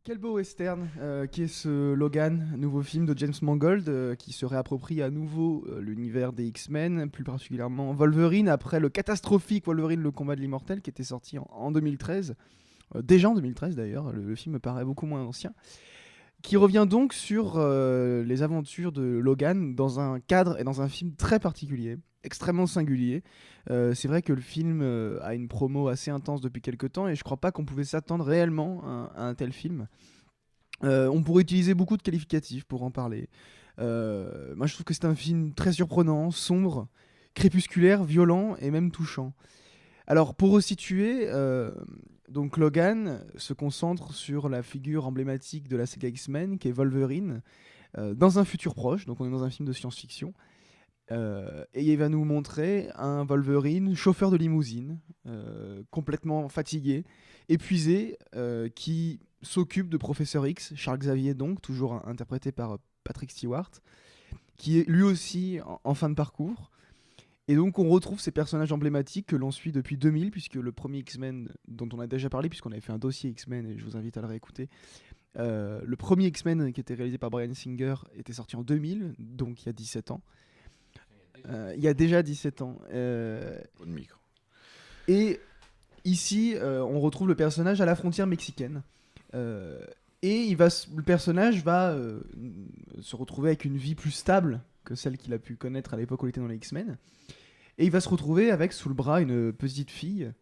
Quel beau western qui est ce Logan, nouveau film de James Mangold qui se réapproprie à nouveau l'univers des X-Men, plus particulièrement Wolverine, après le catastrophique Wolverine, le combat de l'immortel, qui était sorti en 2013, déjà en 2013 d'ailleurs, le film me paraît beaucoup moins ancien, qui revient donc sur les aventures de Logan dans un cadre et dans un film très particulier, extrêmement singulier. C'est vrai que le film a une promo assez intense depuis quelques temps et je crois pas qu'on pouvait s'attendre réellement à un tel film. On pourrait utiliser beaucoup de qualificatifs pour en parler. Moi je trouve que c'est un film très surprenant, sombre, crépusculaire, violent et même touchant. Alors pour resituer, donc Logan se concentre sur la figure emblématique de la saga X-Men, qui est Wolverine, dans un futur proche, donc on est dans un film de science-fiction, et il va nous montrer un Wolverine chauffeur de limousine, complètement fatigué, épuisé, qui s'occupe de Professeur X, Charles Xavier donc, toujours interprété par Patrick Stewart, qui est lui aussi en fin de parcours. Et donc on retrouve ces personnages emblématiques que l'on suit depuis 2000, puisque le premier X-Men dont on a déjà parlé, puisqu'on avait fait un dossier X-Men et je vous invite à le réécouter, le premier X-Men qui était réalisé par Bryan Singer était sorti en 2000, donc il y a 17 ans. Il y a déjà 17 ans. Bonne micro. Et ici, on retrouve le personnage à la frontière mexicaine. Et le personnage va se retrouver avec une vie plus stable que celle qu'il a pu connaître à l'époque où il était dans les X-Men. Et il va se retrouver avec sous le bras une petite fille,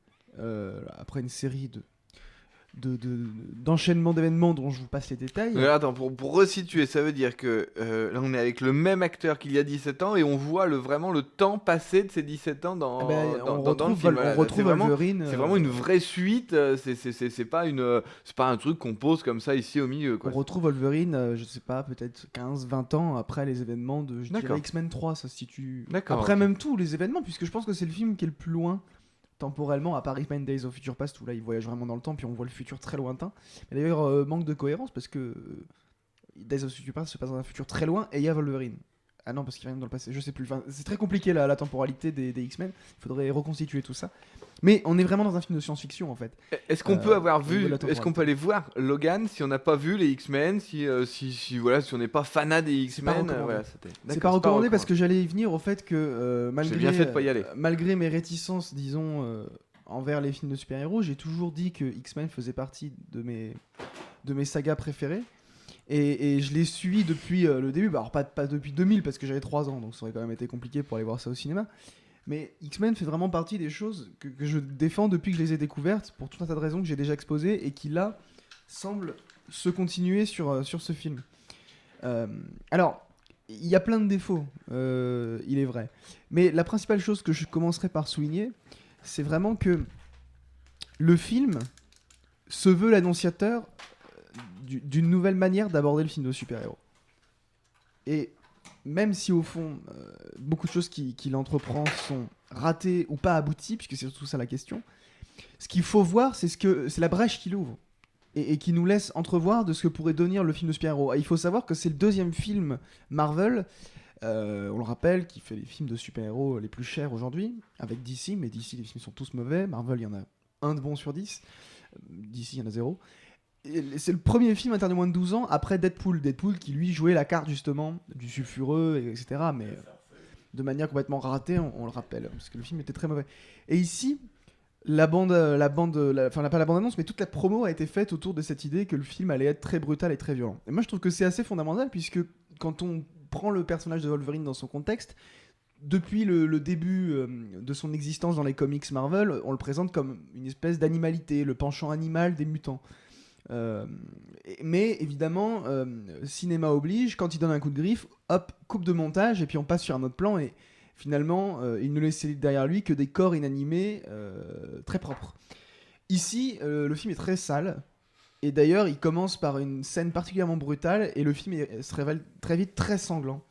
après une série d'enchaînements d'événements dont je vous passe les détails. Mais attends, pour resituer, ça veut dire que là on est avec le même acteur qu'il y a 17 ans et on voit vraiment le temps passé de ces 17 ans dans, on dans le retrouve, film. on retrouve Wolverine. C'est vraiment une vraie suite, c'est pas un truc qu'on pose comme ça ici au milieu. Quoi. On retrouve Wolverine, je sais pas, peut-être 15-20 ans après les événements de X-Men 3, ça se situe. Après okay. même tous les événements, puisque je pense que c'est le film qui est le plus loin temporellement, à part X-Men Days of Future Past, où là il voyage vraiment dans le temps, puis on voit le futur très lointain. Mais d'ailleurs, manque de cohérence, parce que Days of Future Past se passe dans un futur très loin, et il y a Wolverine. Ah non, parce qu'il vient dans le passé, je sais plus. Enfin, c'est très compliqué la temporalité des X-Men, il faudrait reconstituer tout ça. Mais on est vraiment dans un film de science-fiction en fait. Est-ce qu'on peut aller voir Logan si on n'a pas vu les X-Men, si on n'est pas fanat des X-Men? C'est pas recommandé parce que j'allais y venir au fait que malgré mes réticences, disons, envers les films de super-héros, j'ai toujours dit que X-Men faisait partie de mes sagas préférées. Et je l'ai suivi depuis le début, alors pas depuis 2000 parce que j'avais 3 ans, donc ça aurait quand même été compliqué pour aller voir ça au cinéma. Mais X-Men fait vraiment partie des choses que je défends depuis que je les ai découvertes, pour tout un tas de raisons que j'ai déjà exposées, et qui là semblent se continuer sur ce film. Alors, il y a plein de défauts, il est vrai. Mais la principale chose que je commencerai par souligner, c'est vraiment que le film se veut l'annonciateur d'une nouvelle manière d'aborder le film de super-héros. Et même si au fond, beaucoup de choses qu'il entreprend sont ratées ou pas abouties, puisque c'est surtout ça la question, ce qu'il faut voir, c'est la brèche qu'il ouvre et qui nous laisse entrevoir de ce que pourrait devenir le film de super-héros. Et il faut savoir que c'est le deuxième film Marvel, on le rappelle, qui fait les films de super-héros les plus chers aujourd'hui, avec DC, mais DC, les films sont tous mauvais. Marvel, il y en a un de bon sur 10. DC, il y en a 0. C'est le premier film interdit moins de 12 ans après Deadpool qui lui jouait la carte justement du sulfureux, etc. Mais de manière complètement ratée, on le rappelle, parce que le film était très mauvais. Et ici, pas la bande-annonce, mais toute la promo a été faite autour de cette idée que le film allait être très brutal et très violent. Et moi je trouve que c'est assez fondamental, puisque quand on prend le personnage de Wolverine dans son contexte, depuis le début de son existence dans les comics Marvel, on le présente comme une espèce d'animalité, le penchant animal des mutants. Mais évidemment, cinéma oblige, quand il donne un coup de griffe, hop, coupe de montage, et puis on passe sur un autre plan, et finalement, il ne laisse derrière lui que des corps inanimés très propres. Ici, le film est très sale, et d'ailleurs, il commence par une scène particulièrement brutale, et le film se révèle très vite très sanglant.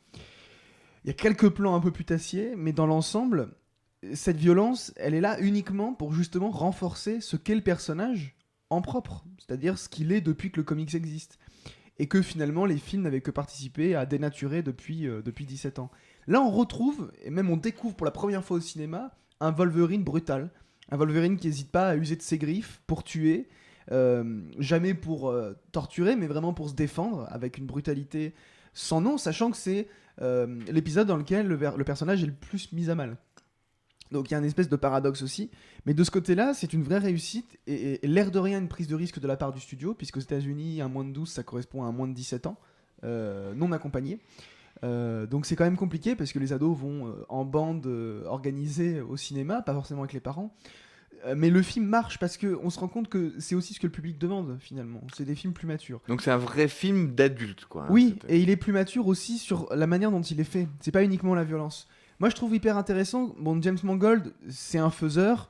Il y a quelques plans un peu putassiers, mais dans l'ensemble, cette violence, elle est là uniquement pour justement renforcer ce qu'est le personnage en propre, c'est-à-dire ce qu'il est depuis que le comics existe, et que finalement les films n'avaient que participé à dénaturer depuis 17 ans. Là on retrouve, et même on découvre pour la première fois au cinéma, un Wolverine brutal, un Wolverine qui n'hésite pas à user de ses griffes pour tuer, jamais pour torturer, mais vraiment pour se défendre, avec une brutalité sans nom, sachant que c'est l'épisode dans lequel le personnage est le plus mis à mal. Donc il y a une espèce de paradoxe aussi, mais de ce côté-là, c'est une vraie réussite, et l'air de rien, une prise de risque de la part du studio, puisqu'aux États-Unis, un moins de 12, ça correspond à un moins de 17 ans, non accompagné. Donc c'est quand même compliqué, parce que les ados vont en bande organisée au cinéma, pas forcément avec les parents. Mais le film marche parce qu'on se rend compte que c'est aussi ce que le public demande finalement. C'est des films plus matures. Donc c'est un vrai film d'adulte, quoi. Oui, et il est plus mature aussi sur la manière dont il est fait. C'est pas uniquement la violence. Moi je trouve hyper intéressant. Bon, James Mangold, c'est un faiseur.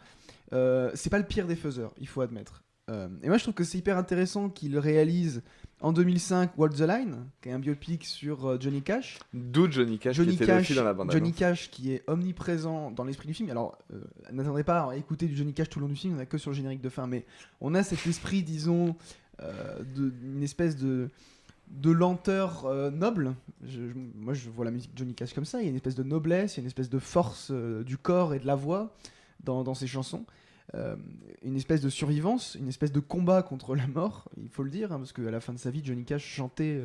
C'est pas le pire des faiseurs, il faut admettre. Et moi je trouve que c'est hyper intéressant qu'il réalise en 2005 Walk the Line, qui est un biopic sur Johnny Cash. D'où Johnny Cash qui était aussi dans la bande-annonce. Johnny Cash qui est omniprésent dans l'esprit du film. Alors, n'attendez pas à écouter du Johnny Cash tout le long du film, on n'a que sur le générique de fin, mais on a cet esprit, disons, une espèce de lenteur noble. Moi, je vois la musique de Johnny Cash comme ça. Il y a une espèce de noblesse, il y a une espèce de force du corps et de la voix dans ses chansons. Une espèce de survivance, une espèce de combat contre la mort, il faut le dire, hein, parce qu'à la fin de sa vie, Johnny Cash chantait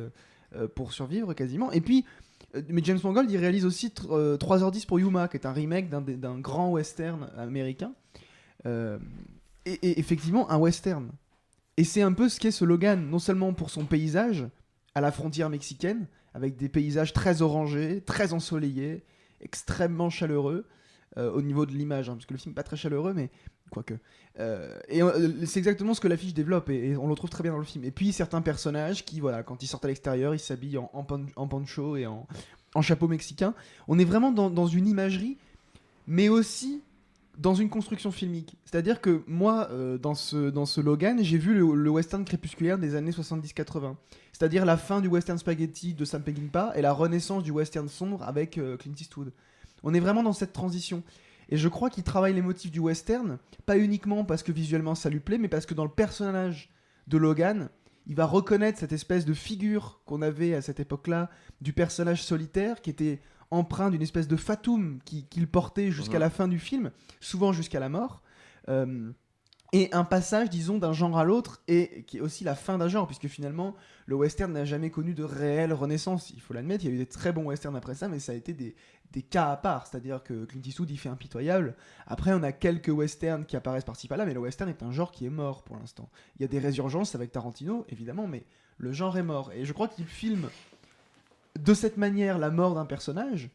pour survivre quasiment. Et puis, mais James Mangold, il réalise aussi 3h10 pour Yuma, qui est un remake d'un grand western américain. Et effectivement, un western. Et c'est un peu ce qu'est ce Logan, non seulement pour son paysage, à la frontière mexicaine, avec des paysages très orangés, très ensoleillés, extrêmement chaleureux, au niveau de l'image, hein, parce que le film n'est pas très chaleureux, mais quoique. C'est exactement ce que l'affiche développe, et on le retrouve très bien dans le film. Et puis certains personnages qui, voilà, quand ils sortent à l'extérieur, ils s'habillent en poncho et en chapeau mexicain. On est vraiment dans une imagerie, mais aussi dans une construction filmique. C'est-à-dire que moi, dans ce Logan, j'ai vu le western crépusculaire des années 70-80. C'est-à-dire la fin du western spaghetti de Sam Peckinpah et la renaissance du western sombre avec Clint Eastwood. On est vraiment dans cette transition. Et je crois qu'il travaille les motifs du western, pas uniquement parce que visuellement ça lui plaît, mais parce que dans le personnage de Logan, il va reconnaître cette espèce de figure qu'on avait à cette époque-là, du personnage solitaire, qui était empreint d'une espèce de fatum qu'il portait jusqu'à la fin du film, souvent jusqu'à la mort. Et un passage, disons, d'un genre à l'autre, et qui est aussi la fin d'un genre, puisque finalement, le western n'a jamais connu de réelle renaissance. Il faut l'admettre, il y a eu des très bons westerns après ça, mais ça a été des cas à part. C'est-à-dire que Clint Eastwood, il fait impitoyable. Après, on a quelques westerns qui apparaissent par-ci par-là, mais le western est un genre qui est mort pour l'instant. Il y a des résurgences avec Tarantino, évidemment, mais le genre est mort. Et je crois qu'il filme de cette manière la mort d'un personnage,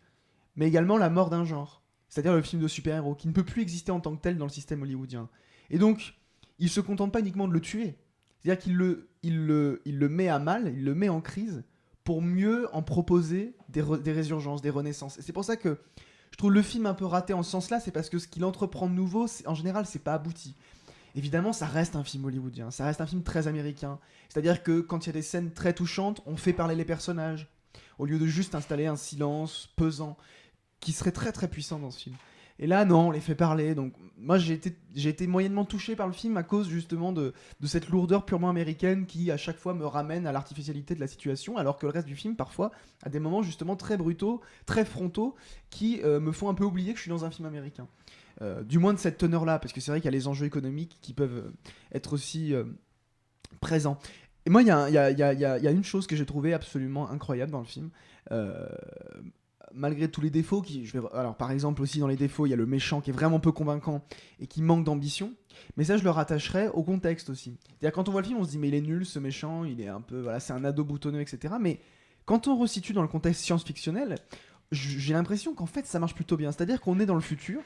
mais également la mort d'un genre. C'est-à-dire le film de super-héros, qui ne peut plus exister en tant que tel dans le système hollywoodien. Et donc, il se contente pas uniquement de le tuer. C'est-à-dire qu'il le met à mal, il le met en crise pour mieux en proposer des résurgences, des renaissances. Et c'est pour ça que je trouve le film un peu raté en ce sens-là, c'est parce que ce qu'il entreprend de nouveau, en général, c'est pas abouti. Évidemment, ça reste un film hollywoodien, ça reste un film très américain. C'est-à-dire que quand il y a des scènes très touchantes, on fait parler les personnages, au lieu de juste installer un silence pesant, qui serait très très puissant dans ce film. Et là, non, on les fait parler. Donc, moi, j'ai été moyennement touché par le film à cause justement de cette lourdeur purement américaine qui, à chaque fois, me ramène à l'artificialité de la situation, alors que le reste du film, parfois, a des moments justement très brutaux, très frontaux, qui me font un peu oublier que je suis dans un film américain. Du moins de cette teneur-là, parce que c'est vrai qu'il y a les enjeux économiques qui peuvent être aussi présents. Et moi, il y a une chose que j'ai trouvée absolument incroyable dans le film. Malgré tous les défauts, alors par exemple aussi dans les défauts, il y a le méchant qui est vraiment peu convaincant et qui manque d'ambition, mais ça je le rattacherais au contexte aussi. C'est-à-dire quand on voit le film, on se dit mais il est nul ce méchant, il est un peu, voilà, c'est un ado boutonneux, etc. Mais quand on resitue dans le contexte science-fictionnel, j'ai l'impression qu'en fait ça marche plutôt bien. C'est-à-dire qu'on est dans le futur,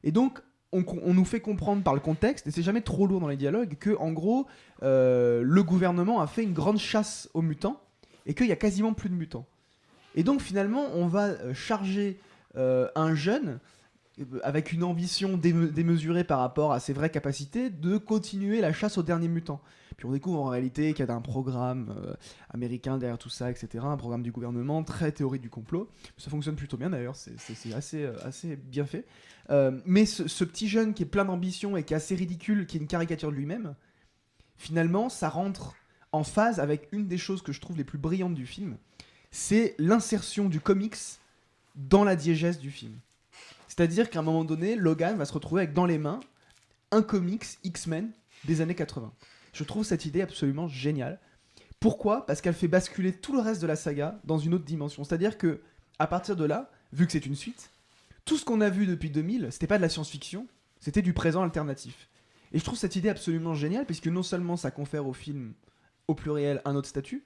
et donc on nous fait comprendre par le contexte, et c'est jamais trop lourd dans les dialogues, que en gros le gouvernement a fait une grande chasse aux mutants, et qu'il y a quasiment plus de mutants. Et donc finalement, on va charger un jeune avec une ambition démesurée par rapport à ses vraies capacités de continuer la chasse aux derniers mutants. Puis on découvre en réalité qu'il y a un programme américain derrière tout ça, etc. Un programme du gouvernement, très théorie du complot. Ça fonctionne plutôt bien d'ailleurs, c'est assez bien fait. Mais ce petit jeune qui est plein d'ambition et qui est assez ridicule, qui est une caricature de lui-même, finalement, ça rentre en phase avec une des choses que je trouve les plus brillantes du film, c'est l'insertion du comics dans la diégèse du film. C'est-à-dire qu'à un moment donné, Logan va se retrouver avec dans les mains un comics X-Men des années 80. Je trouve cette idée absolument géniale. Pourquoi ? Parce qu'elle fait basculer tout le reste de la saga dans une autre dimension. C'est-à-dire que à partir de là, vu que c'est une suite, tout ce qu'on a vu depuis 2000, c'était pas de la science-fiction, c'était du présent alternatif. Et je trouve cette idée absolument géniale, puisque non seulement ça confère au film, au pluriel, un autre statut,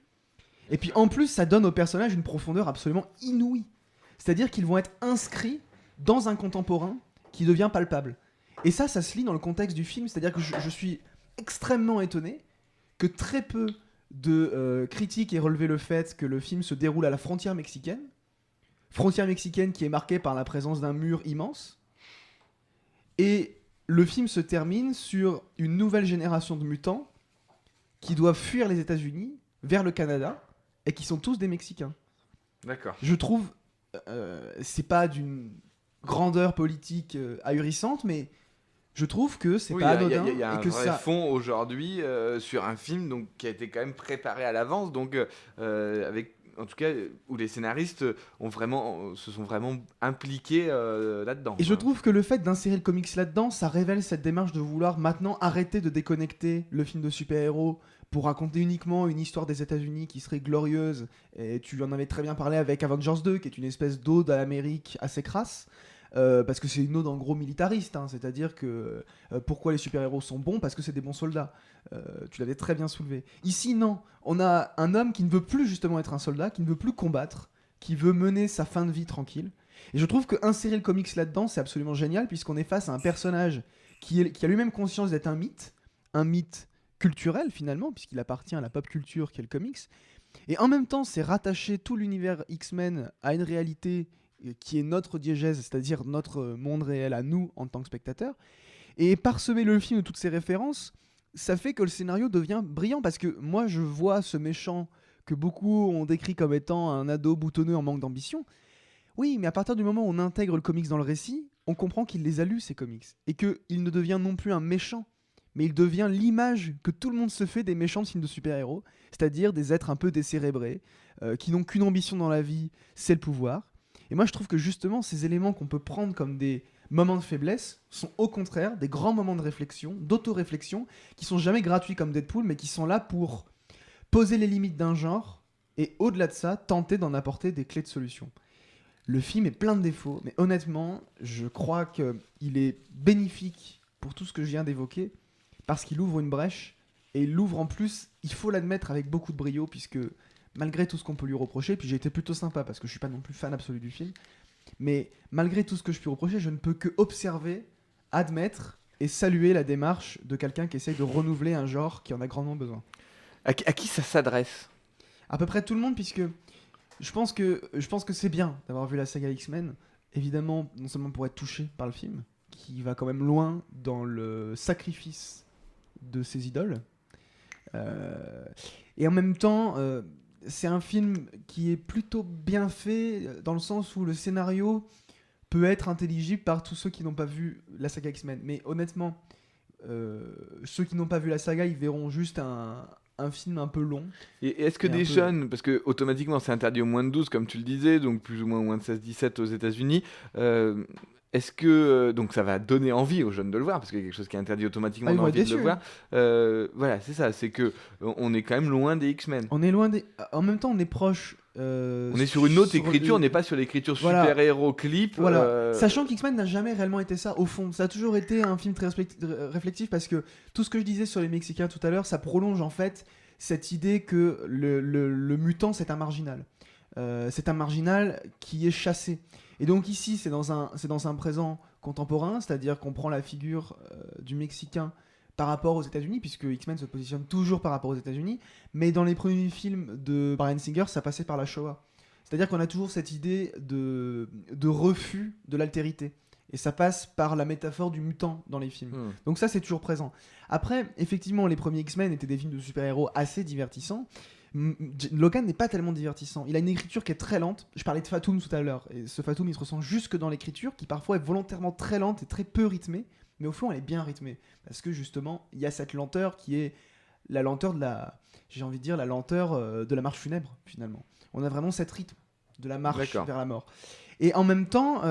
et puis en plus ça donne aux personnages une profondeur absolument inouïe. C'est-à-dire qu'ils vont être inscrits dans un contemporain qui devient palpable. Et ça se lit dans le contexte du film, c'est-à-dire que je suis extrêmement étonné que très peu de critiques aient relevé le fait que le film se déroule à la frontière mexicaine qui est marquée par la présence d'un mur immense, et le film se termine sur une nouvelle génération de mutants qui doivent fuir les États-Unis vers le Canada, et qui sont tous des Mexicains. D'accord. Je trouve, c'est pas d'une grandeur politique ahurissante, mais je trouve que c'est pas anodin. Il y a un vrai fond aujourd'hui sur un film donc, qui a été quand même préparé à l'avance, donc avec, en tout cas, où les scénaristes se sont vraiment impliqués là-dedans. Et je trouve que le fait d'insérer le comics là-dedans, ça révèle cette démarche de vouloir maintenant arrêter de déconnecter le film de super-héros pour raconter uniquement une histoire des États-Unis qui serait glorieuse. Et tu en avais très bien parlé avec Avengers 2, qui est une espèce d'ode à l'Amérique assez crasse. Parce que c'est une ode en gros militariste, hein, c'est-à-dire que pourquoi les super-héros sont bons ? Parce que c'est des bons soldats. Tu l'avais très bien soulevé. Ici, non. On a un homme qui ne veut plus justement être un soldat, qui ne veut plus combattre, qui veut mener sa fin de vie tranquille. Et je trouve que insérer le comics là-dedans, c'est absolument génial, puisqu'on est face à un personnage qui a lui-même conscience d'être un mythe culturel finalement, puisqu'il appartient à la pop culture qui est le comics. Et en même temps, c'est rattacher tout l'univers X-Men à une réalité qui est notre diégèse, c'est-à-dire notre monde réel à nous en tant que spectateurs. Et parsemer le film de toutes ces références, ça fait que le scénario devient brillant, parce que moi je vois ce méchant que beaucoup ont décrit comme étant un ado boutonneux en manque d'ambition. Oui, mais à partir du moment où on intègre le comics dans le récit, on comprend qu'il les a lus, ces comics, et qu'il ne devient non plus un méchant, mais il devient l'image que tout le monde se fait des méchants de films de super-héros, c'est-à-dire des êtres un peu décérébrés, qui n'ont qu'une ambition dans la vie, c'est le pouvoir. Et moi je trouve que justement ces éléments qu'on peut prendre comme des moments de faiblesse sont au contraire des grands moments de réflexion, d'auto-réflexion, qui sont jamais gratuits comme Deadpool, mais qui sont là pour poser les limites d'un genre, et au-delà de ça, tenter d'en apporter des clés de solution. Le film est plein de défauts, mais honnêtement, je crois qu'il est bénéfique pour tout ce que je viens d'évoquer, parce qu'il ouvre une brèche, et il l'ouvre en plus, il faut l'admettre, avec beaucoup de brio, puisque malgré tout ce qu'on peut lui reprocher, puis j'ai été plutôt sympa, parce que je suis pas non plus fan absolu du film, mais malgré tout ce que je puis reprocher, je ne peux que observer, admettre et saluer la démarche de quelqu'un qui essaye de renouveler un genre qui en a grandement besoin. À qui ça s'adresse ? À peu près tout le monde, puisque je pense que c'est bien d'avoir vu la saga X-Men, évidemment, non seulement pour être touché par le film, qui va quand même loin dans le sacrifice de ses idoles, et en même temps, c'est un film qui est plutôt bien fait, dans le sens où le scénario peut être intelligible par tous ceux qui n'ont pas vu la saga X-Men. Mais honnêtement, ceux qui n'ont pas vu la saga, ils verront juste un film un peu long. Et est-ce que des jeunes, parce que automatiquement c'est interdit aux moins de 12 comme tu le disais, donc plus ou moins de 16-17 aux États-Unis, est-ce que donc ça va donner envie aux jeunes de le voir, parce qu'il y a quelque chose qui est interdit automatiquement, on a envie de le voir. Voilà, c'est ça, c'est que on est quand même loin des X-Men. On est loin des. En même temps, on est proche. On est sur une autre écriture, on n'est pas sur l'écriture super-héros clip. Voilà. Sachant qu'X-Men n'a jamais réellement été ça, au fond. Ça a toujours été un film très réflexif, parce que tout ce que je disais sur les Mexicains tout à l'heure, ça prolonge en fait cette idée que le mutant, c'est un marginal. C'est un marginal qui est chassé. Et donc ici, c'est dans un présent contemporain, c'est-à-dire qu'on prend la figure du Mexicain par rapport aux États-Unis, puisque X-Men se positionne toujours par rapport aux États-Unis, mais dans les premiers films de Bryan Singer, ça passait par la Shoah. C'est-à-dire qu'on a toujours cette idée de refus de l'altérité. Et ça passe par la métaphore du mutant dans les films. Donc ça, c'est toujours présent. Après, effectivement, les premiers X-Men étaient des films de super-héros assez divertissants. Logan n'est pas tellement divertissant. Il a une écriture qui est très lente. Je parlais de Fatum tout à l'heure. Et ce Fatum, il se ressent jusque dans l'écriture, qui parfois est volontairement très lente et très peu rythmée. Mais au fond, elle est bien rythmée. Parce que justement, il y a cette lenteur qui est la lenteur de la... J'ai envie de dire la lenteur de la marche funèbre, finalement. On a vraiment cette rythme de la marche vers la mort. Et en même temps,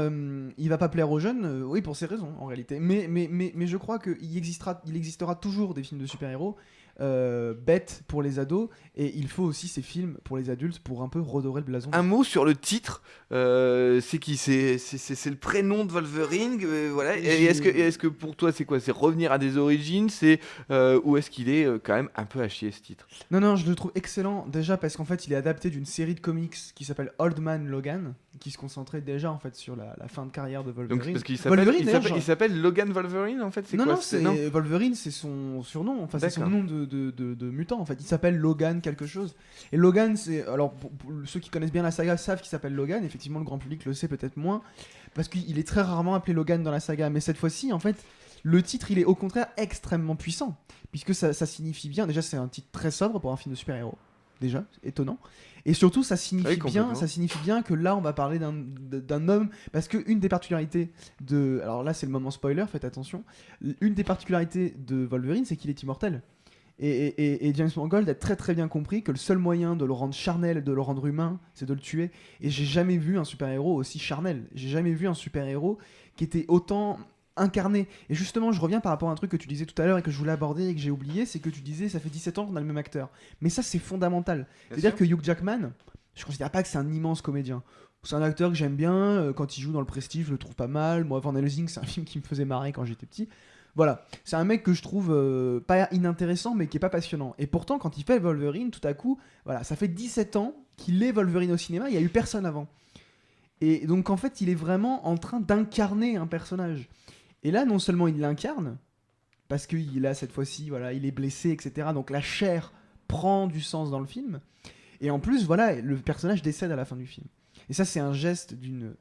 il va pas plaire aux jeunes, oui, pour ces raisons, en réalité. Mais je crois qu'il existera toujours des films de super-héros bête pour les ados, et il faut aussi ces films pour les adultes pour un peu redorer le blason. Un mot sur le titre, c'est qui c'est le prénom de Wolverine, voilà. Et est-ce que pour toi c'est quoi? C'est revenir à des origines, ou est-ce qu'il est quand même un peu à chier ce titre? Non, je le trouve excellent déjà parce qu'en fait il est adapté d'une série de comics qui s'appelle Old Man Logan, qui se concentrait déjà en fait sur la fin de carrière de Wolverine. Donc parce qu'il s'appelle Logan Wolverine en fait, Wolverine c'est son surnom, enfin c'est son nom de mutant en fait. Il s'appelle Logan quelque chose. Et Logan, c'est alors pour ceux qui connaissent bien la saga savent qu'il s'appelle Logan. Effectivement, le grand public le sait peut-être moins parce qu'il est très rarement appelé Logan dans la saga. Mais cette fois-ci, en fait, le titre il est au contraire extrêmement puissant puisque ça signifie bien. Déjà, c'est un titre très sobre pour un film de super-héros. Déjà, étonnant. Et surtout, ça signifie bien que là, on va parler d'un homme. Parce qu'une des particularités de. Alors là, c'est le moment spoiler, faites attention. Une des particularités de Wolverine, c'est qu'il est immortel. Et James Mangold a très très bien compris que le seul moyen de le rendre charnel, de le rendre humain, c'est de le tuer. Et j'ai jamais vu un super-héros aussi charnel. J'ai jamais vu un super-héros qui était autant incarné. Et justement, je reviens par rapport à un truc que tu disais tout à l'heure et que je voulais aborder et que j'ai oublié, c'est que tu disais ça fait 17 ans qu'on a le même acteur. Mais ça, c'est fondamental. C'est-à-dire que Hugh Jackman, je considère pas que c'est un immense comédien. C'est un acteur que j'aime bien. Quand il joue dans Le Prestige, je le trouve pas mal. Moi, Van Helsing, c'est un film qui me faisait marrer quand j'étais petit. Voilà, c'est un mec que je trouve pas inintéressant mais qui est pas passionnant. Et pourtant quand il fait Wolverine, tout à coup, voilà, ça fait 17 ans qu'il est Wolverine au cinéma, il y a eu personne avant. Et donc en fait, il est vraiment en train d'incarner un personnage. Et là, non seulement il l'incarne, parce qu'il a cette fois-ci, voilà, il est blessé, etc. Donc la chair prend du sens dans le film. Et en plus, voilà, le personnage décède à la fin du film. Et ça, c'est un geste d'une...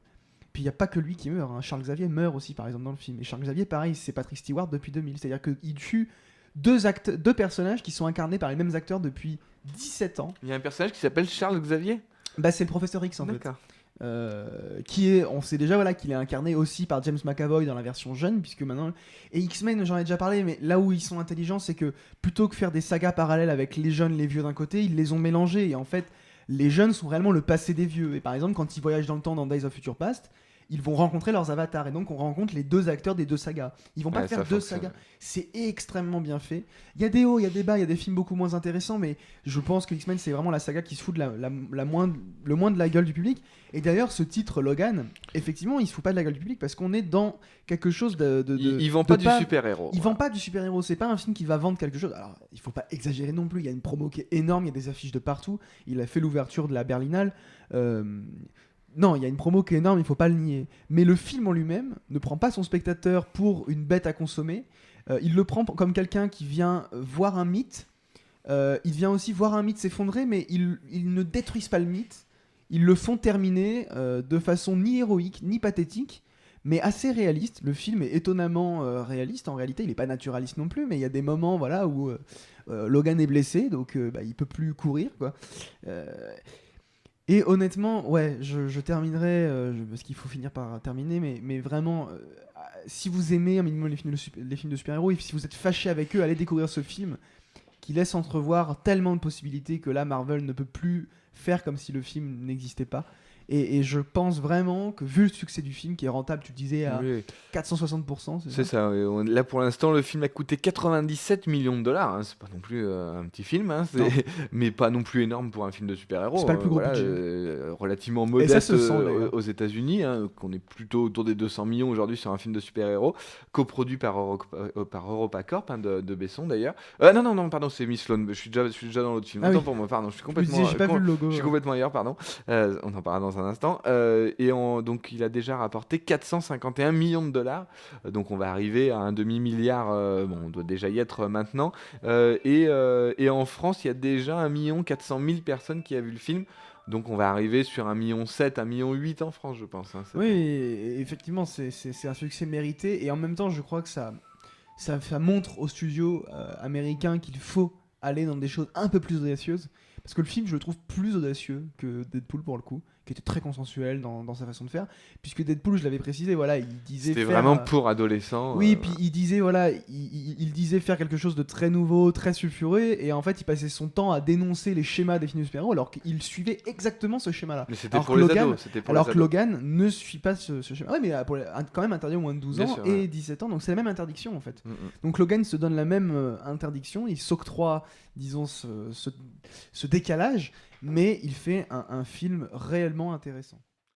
Puis il n'y a pas que lui qui meurt, hein. Charles Xavier meurt aussi par exemple dans le film. Et Charles Xavier, pareil, c'est Patrick Stewart depuis 2000. C'est-à-dire qu'il tue deux personnages qui sont incarnés par les mêmes acteurs depuis 17 ans. Il y a un personnage qui s'appelle Charles Xavier ? Bah c'est le professeur X en D'accord. fait. On sait déjà voilà, qu'il est incarné aussi par James McAvoy dans la version jeune, puisque maintenant... Et X-Men, j'en ai déjà parlé, mais là où ils sont intelligents, c'est que plutôt que faire des sagas parallèles avec les jeunes, les vieux d'un côté, ils les ont mélangés. Et en fait, les jeunes sont réellement le passé des vieux. Et par exemple, quand ils voyagent dans le temps dans Days of Future Past, ils vont rencontrer leurs avatars. Et donc, on rencontre les deux acteurs des deux sagas. Ils vont pas faire deux sagas. C'est extrêmement bien fait. Il y a des hauts, il y a des bas, il y a des films beaucoup moins intéressants, mais je pense que X-Men, c'est vraiment la saga qui se fout de le moins de la gueule du public. Et d'ailleurs, ce titre, Logan, effectivement, il se fout pas de la gueule du public parce qu'on est dans quelque chose il vend pas du super-héros. Il vend pas du super-héros. C'est pas un film qui va vendre quelque chose. Alors, il faut pas exagérer non plus. Il y a une promo qui est énorme. Il y a des affiches de partout. Il a fait l'ouverture de la Berlinale. Non, il y a une promo qui est énorme, il faut pas le nier. Mais le film en lui-même ne prend pas son spectateur pour une bête à consommer. Il le prend comme quelqu'un qui vient voir un mythe. Il vient aussi voir un mythe s'effondrer, mais ils ne détruisent pas le mythe. Ils le font terminer de façon ni héroïque, ni pathétique, mais assez réaliste. Le film est étonnamment réaliste. En réalité, il n'est pas naturaliste non plus, mais il y a des moments voilà, où Logan est blessé, donc il peut plus courir, quoi. Et honnêtement, ouais, je terminerai, parce qu'il faut finir par terminer, mais vraiment, si vous aimez un minimum les films de super-héros, et si vous êtes fâché avec eux, allez découvrir ce film qui laisse entrevoir tellement de possibilités que là, Marvel ne peut plus faire comme si le film n'existait pas. Et je pense vraiment que vu le succès du film, qui est rentable, tu le disais, à 460%, c'est ça. Là, pour l'instant, le film a coûté 97 millions de dollars. Hein. C'est pas non plus un petit film, hein. Mais pas non plus énorme pour un film de super-héros. C'est pas le plus gros budget. Relativement modeste aux États-Unis, hein, qu'on est plutôt autour des 200 millions aujourd'hui sur un film de super-héros, coproduit par EuropaCorp, hein, de Besson d'ailleurs. Non, pardon, c'est Miss Sloan. Je suis déjà dans l'autre film. Attends pour moi, pardon, je suis complètement. J'ai pas vu le logo. Je suis complètement ailleurs, pardon. On en parlera dans un instant. Donc il a déjà rapporté 451 millions de dollars. Donc on va arriver à un demi-milliard. On doit déjà y être maintenant. Et en France, il y a déjà 1 400 000 personnes qui ont vu le film. Donc on va arriver sur 1,7 million, 1,8 million en France, je pense. Hein, oui, effectivement, c'est un succès mérité. Et en même temps, je crois que ça montre aux studios américains qu'il faut aller dans des choses un peu plus audacieuses. parce que le film, je le trouve plus audacieux que Deadpool pour le coup, qui était très consensuel dans sa façon de faire, puisque Deadpool, je l'avais précisé, voilà, il disait c'était vraiment pour adolescents. Oui, puis il disait, voilà, il disait faire quelque chose de très nouveau, très sulfuré, et en fait, il passait son temps à dénoncer les schémas des films de super-héros, alors qu'il suivait exactement ce schéma-là. Mais c'était pour les ados. Alors que Logan ne suit pas ce schéma. Ouais, mais quand même interdit au moins de 12 ans et 17 ans, donc c'est la même interdiction en fait. Donc Logan se donne la même interdiction, il s'octroie, disons, ce décalage, mais il fait un film réellement intéressant.